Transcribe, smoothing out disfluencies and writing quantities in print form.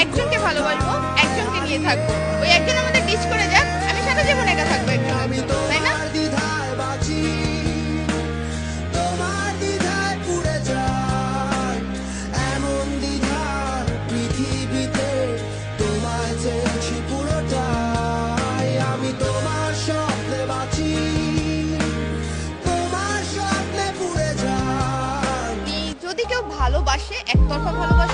একজনকে ভালোবাসবো, একজনকে নিয়ে থাকবো, ওই একজন আমাদের ডিচ করে যাক, আমি সারা জীবন একা থাকবো একজনের জন্য, তাই না? যদি কেউ ভালোবাসে, একতরফা ভালোবাসে